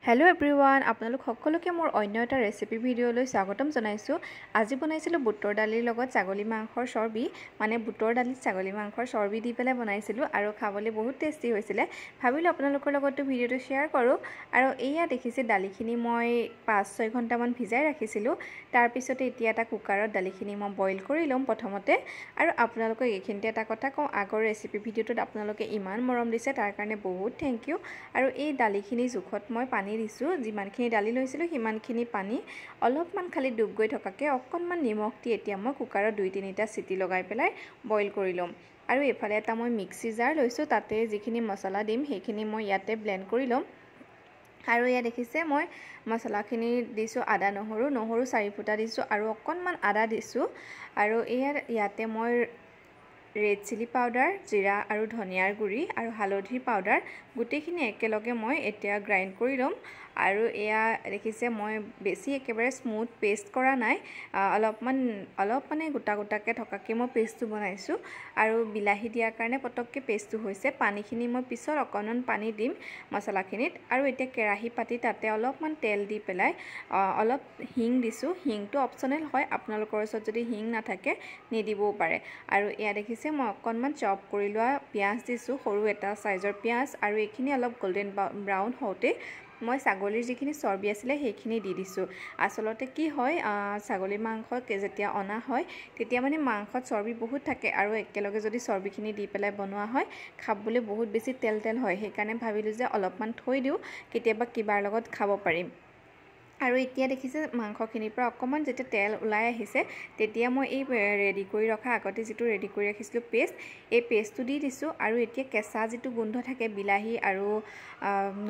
Hello everyone आपनालोक সকলোকে মোৰ অন্য এটা ৰেচিপি ভিডিঅলৈ স্বাগতম জনাইছো। আজি বনাইছিলো বুটৰ দালিৰ লগত ছাগলী মাংসৰ চৰ্বি, মানে বুটৰ দালিত ছাগলী মাংসৰ চৰ্বি দি পেলাই বনাইছিলো আৰু খাবলৈ বহুত টেস্টি হৈছিল। ভাবিলো আপোনালোকৰ লগত ভিডিঅটো শেয়াৰ কৰো। আৰু এয়া দেখিছে দালিখিনি মই 5-6 ঘণ্টা মান ভিজাই ৰাখিছিলো। তাৰ পিছতে এতিয়া এটা কুকাৰত দালিখিনি মই বইল কৰি লম প্ৰথমতে। আৰু আপোনালোকক এইখিনিতে এটা কথা কওঁ, আগৰ ৰেচিপি ভিডিঅটোত আপোনালোকে ইমান মৰম দিছে তাৰ কাৰণে বহুত থ্যাংক ইউ। আৰু এই দালিখিনি জুখত মই পানী দিছো, যিমানখিনি দালি লৈছিলো সিমানখিনি পানী অলপমান খালি ডুব গৈ থকাকে অকণমান নিমখ দি এতিয়া মই কুকাৰত 2-3টা সিটি লগাই পেলাই বইল কৰি লম। আৰু এফালে এটা মই মিক্সি জাৰ লৈছো, তাতে যিখিনি মছলা দিম সেইখিনি মই ইয়াতে ব্লেন্ড কৰি লম। আৰু ইয়া দেখিছে মই মছলাখিনি দিছো আদা নহৰু 4 ফুটা দিছো আৰু অকণমান আদা দিছো। আৰু ইয়াতে মই ৰেড চিলি পাউডাৰ, জিৰা আৰু ধনিয়াৰ গুড়ি আৰু হালধিৰ পাউডাৰ গোটেইখিনি একেলগে মই এতিয়া গ্ৰাইন্ড কৰি লম। আৰু এয়া দেখিছে মই বেছি একেবাৰে স্মুথ পেষ্ট কৰা নাই, অলপ মানে গোটা গোটাকে থকাকে মই পেষ্টটো বনাইছো। আৰু বিলাহী দিয়াৰ কাৰণে পটককে পেষ্টটো হৈছে। পানীখিনি মই পিছত অকণমান পানী দিম মছলাখিনিত। আৰু এতিয়া কেৰাহী পাতি তাতে অলপমান তেল দি পেলাই অলপ হিং দিছো। হিংটো অপচনেল হয়, আপোনালোকৰ ওচৰত যদি হিং নাথাকে নিদিবও পাৰে। আৰু এয়া দেখিছে মই অকণমান চপ কৰি লোৱা পিয়াজ দিছো, সৰু এটা সাইজৰ পিয়াজ। আৰু এইখিনি অলপ গোল্ডেন ব্ৰাউন হওঁতে মই ছাগলীৰ যিখিনি চৰ্বি আছিলে সেইখিনি দি দিছো। আসলতে কি হয়, ছাগলী মাংস যেতিয়া অনা হয় তেতিয়া মানে মাংসত চৰ্বি বহুত থাকে আৰু একেলগে যদি চৰ্বিখিনি দি পেলাই বনোৱা হয় খাবলৈ বহুত বেছি তেল হয়। সেইকাৰণে ভাবিলো যে অলপমান থৈ দিও, কেতিয়াবা কিবাৰ লগত খাব পাৰিম। আৰু এতিয়া দেখিছে মাংসখিনিৰ পৰা অকণমান যেতিয়া তেল ওলাই আহিছে তেতিয়া মই এই ৰেডি কৰি ৰখা আগতে যিটো ৰেডি কৰি ৰাখিছিলো পেষ্ট, এই পেষ্টটো দি দিছো। আৰু এতিয়া কেঁচা যিটো গোন্ধ থাকে বিলাহী আৰু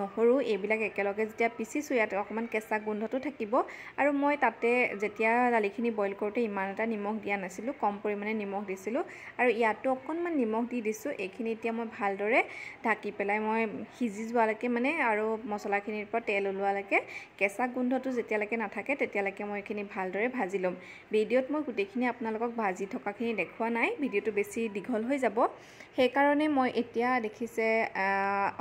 নহৰু এইবিলাক একেলগে যেতিয়া পিচিছো ইয়াত অকণমান কেঁচা গোন্ধটো থাকিব। আৰু মই তাতে যেতিয়া দালিখিনি বইল কৰোতে ইমান এটা নিমখ দিয়া নাছিলো, কম পৰিমাণে নিমখ দিছিলো। আৰু ইয়াতো অকণমান নিমখ দি দিছো। এইখিনি এতিয়া মই ভালদৰে ঢাকি পেলাই মই সিজি যোৱালৈকে মানে আৰু মছলাখিনিৰ পৰা তেল ওলোৱালৈকে কেঁচা গোন্ধটো যেতিয়ালৈকে নাথাকে তেতিয়ালৈকে মই এইখিনি ভালদৰে ভাজি ল'ম। ভিডিঅ'ত মই গোটেইখিনি আপোনালোকক ভাজি থকাখিনি দেখুৱা নাই, ভিডিঅ'টো বেছি দীঘল হৈ যাব। সেইকাৰণে মই এতিয়া দেখিছে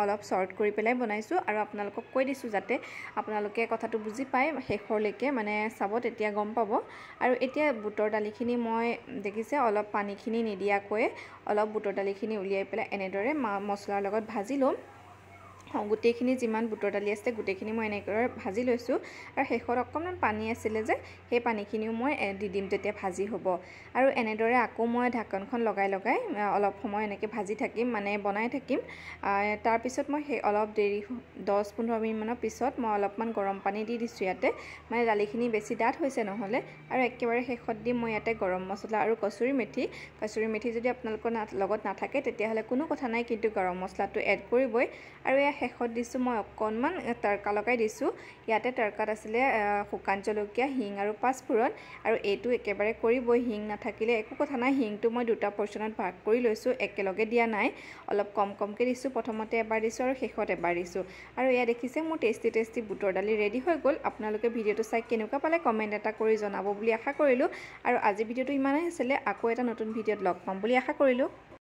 অলপ শৰ্ট কৰি পেলাই বনাইছো। আৰু আপোনালোকক কৈ দিছো যাতে আপোনালোকে কথাটো বুজি পায় শেষৰলৈকে মানে চাব, তেতিয়া গম পাব। আৰু এতিয়া বুটৰ দালিখিনি মই দেখিছে অলপ পানীখিনি নিদিয়াকৈ অলপ বুটৰ দালিখিনি উলিয়াই পেলাই এনেদৰে মছলাৰ লগত ভাজি ল'ম। গোটেইখিনি যিমান বুটৰ দালি আছে গোটেইখিনি মই এনেকৈ ভাজি লৈছো। আৰু শেষত অকণমান পানী আছিলে যে সেই পানীখিনিও মই দি দিম তেতিয়া ভাজি হ'ব। আৰু এনেদৰে আকৌ মই ঢাকনখন লগাই অলপ সময় এনেকৈ ভাজি থাকিম, মানে বনাই থাকিম। তাৰ পিছত মই সেই অলপ দেৰি 10-15 মিনিট মানৰ পিছত মই অলপমান গৰম পানী দি দিছো ইয়াতে, মানে দালিখিনি বেছি ডাঠ হৈছে নহ'লে। আৰু একেবাৰে শেষত দিম মই ইয়াতে গৰম মছলা আৰু কচুৰি মেথি যদি আপোনালোকৰ লগত নাথাকে তেতিয়াহ'লে কোনো কথা নাই, কিন্তু গৰম মছলাটো এড কৰিবই। আৰু এয়া শেষত দিছো মই অকণমান তৰকা লগাই দিছো। ইয়াতে তৰকাত আছিলে শুকান জলকীয়া, হিং আৰু পাঁচফোৰণ। আৰু এইটো একেবাৰে কৰিবই, হিং নাথাকিলে একো কথা নাই। হিংটো মই 2টা পৰ্চনত ভাগ কৰি লৈছো, একেলগে দিয়া নাই, অলপ কমকৈ দিছো। প্ৰথমতে এবাৰ দিছো আৰু শেষত এবাৰ দিছো। আৰু এয়া দেখিছে মোৰ টেষ্টি বুটৰ দালি ৰেডি হৈ গ'ল। আপোনালোকে ভিডিঅ'টো চাই কেনেকুৱা পালে কমেণ্ট এটা কৰি জনাব বুলি আশা কৰিলো। আৰু আজি ভিডিঅ'টো ইমানেই আছিলে, আকৌ এটা নতুন ভিডিঅ'ত লগ পাম বুলি আশা কৰিলো।